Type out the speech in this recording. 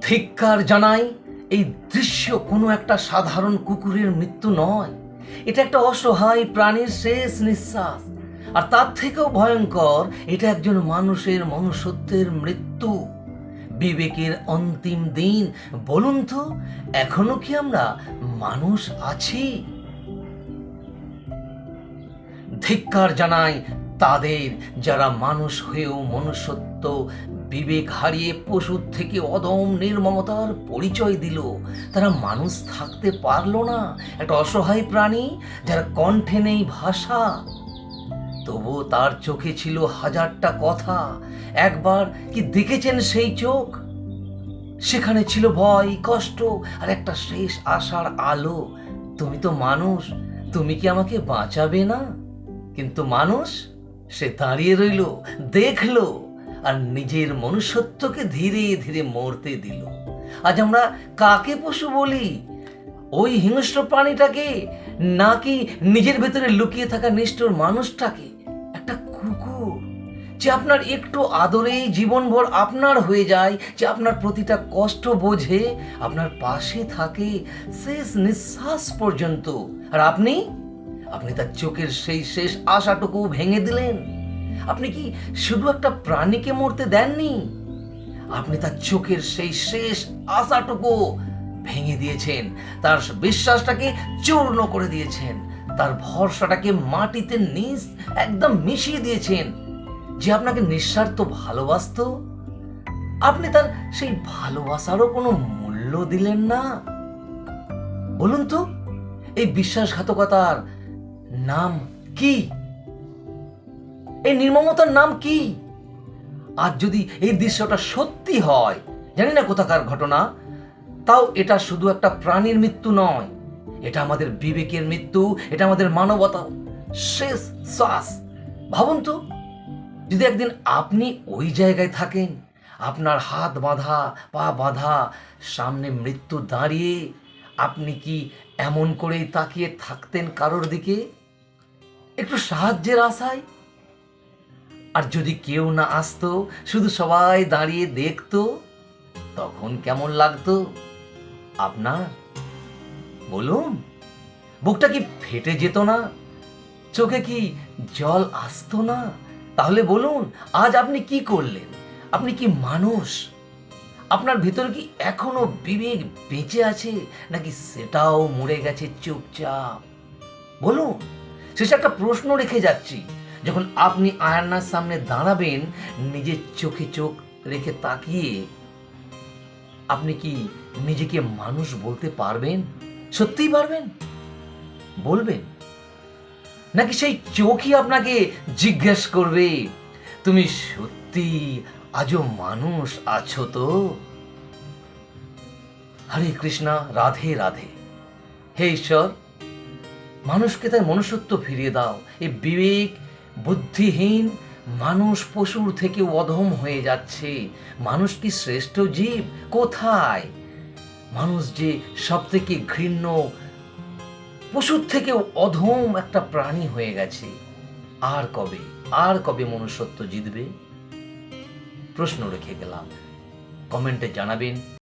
ধিক্কার জানাই, এই দৃশ্য কোনো একটা সাধারণ কুকুরের মৃত্যু নয়। এটা একটা অসহায় প্রাণীর শেষ নিঃশ্বাস। আর তার থেকেও ভয়ঙ্কর, এটা একজন মানুষের মনুষ্যত্বের মৃত্যু, বিবেকের অন্তিম দিন। বলুন তো, এখনো কি আমরা মানুষ আছি? ধিক্কার জানাই তাদের যারা মানুষ হয়েও মনুষ্যত্ব বিবেক হারিয়ে পশুর থেকে অদম নির্মমতার পরিচয় দিল। তারা মানুষ থাকতে পারলো না, একটা অসহায় প্রাণী যার কণ্ঠে নেই ভাষা, তবুও তার চোখে ছিল হাজারটা কথা। একবার কি দেখেছেন সেই চোখ? সেখানে ছিল ভয়, কষ্ট আর একটা শেষ আশার আলো। তুমি তো মানুষ, তুমি কি আমাকে বাঁচাবে না? কিন্তু মানুষ, সে দাঁড়িয়ে রইল, দেখলো আর নিজের মনুষ্যত্বকে ধীরে ধীরে মরতে দিল। আজ আমরা কাকে পশু বলি? ওই হিংস্র প্রাণীটাকে, নাকি নিজের ভেতরে লুকিয়ে থাকা নিষ্ঠুর মানুষটাকে? একটা কুকুর যে আপনার একটু আদরেই জীবনভর আপনার হয়ে যায়, যে আপনার প্রতিটা কষ্ট বোঝে, আপনার পাশে থাকে শেষ নিঃশ্বাস পর্যন্ত। আর আপনি তার চোখের সেই শেষ আশাটুকু ভেঙে দিলেন। আপনি কি শুধু একটা প্রাণীকে মরতে দেননি, আপনি তার চোখের সেই শেষ আশাটুকু ভেঙে দিয়েছেন, তার বিশ্বাসটাকে চূর্ণ করে দিয়েছেন, তার ভরসাটাকে মাটিতে একদম মিশিয়ে দিয়েছেন। যে আপনাকে নিঃস্বার্থ ভালোবাসতো, আপনি তার সেই ভালোবাসারও কোনো মূল্য দিলেন না। বলুন তো, এই বিশ্বাসঘাতকতার নাম কি? এই নির্মমতার নাম কি? আজ যদি এই দৃশ্যটা সত্যি হয়, জানি না কোথাকার ঘটনা, তাও এটা শুধু একটা প্রাণীর মৃত্যু নয়, এটা আমাদের বিবেকের মৃত্যু, এটা আমাদের মানবতা শেষ শ্বাস। ভাবুন তো, যদি একদিন আপনি ওই জায়গায় থাকেন, আপনার হাত বাঁধা, পা বাঁধা, সামনে মৃত্যু দাঁড়িয়ে, আপনি কি এমন করেই তাকিয়ে থাকতেন কারোর দিকে, একটু সাহায্যের আশায়? আর যদি কেউ না আসতো, শুধু সবাই দাঁড়িয়ে দেখতো, তখন কেমন লাগতো আপনার? বলুন, বুকটা কি ফেটে যেত না? চোখে কি জল আসতো না? তাহলে বলুন, আজ আপনি কি করলেন? আপনি কি মানুষ? আপনার ভিতরে কি এখনো বিবেক বেঁচে আছে, নাকি সেটাও মরে গেছে চুপচাপ? বলুন। শেষে একটা প্রশ্ন রেখে যাচ্ছি, যখন আপনি আয়নার সামনে দাঁড়াবেন, নিজের চোখে চোখ রেখে তাকিয়ে, আপনি কি নিজেকে মানুষ বলতে পারবেন? সত্যিই পারবেন? বলবেন? নাকি সেই চোখই আপনাকে জিজ্ঞেস করবে, তুমি সত্যি আজও মানুষ আছো তো? হরে কৃষ্ণা, রাধে রাধে। হে ঈশ্বর, মানুষকে তার মনুষ্যত্ব ফিরিয়ে দাও। এই বিবেক বুদ্ধিহীন মানুষ পশুর থেকে অধম হয়ে যাচ্ছে। মানুষ কি শ্রেষ্ঠ জীব? কোথায়? মানুষ যে সব থেকে ঘৃণ্য, পশুর থেকেও অধম একটা প্রাণী হয়ে গেছে। আর কবে মনুষ্যত্ব জিতবে? প্রশ্ন রেখে গেলাম, কমেন্টে জানাবেন।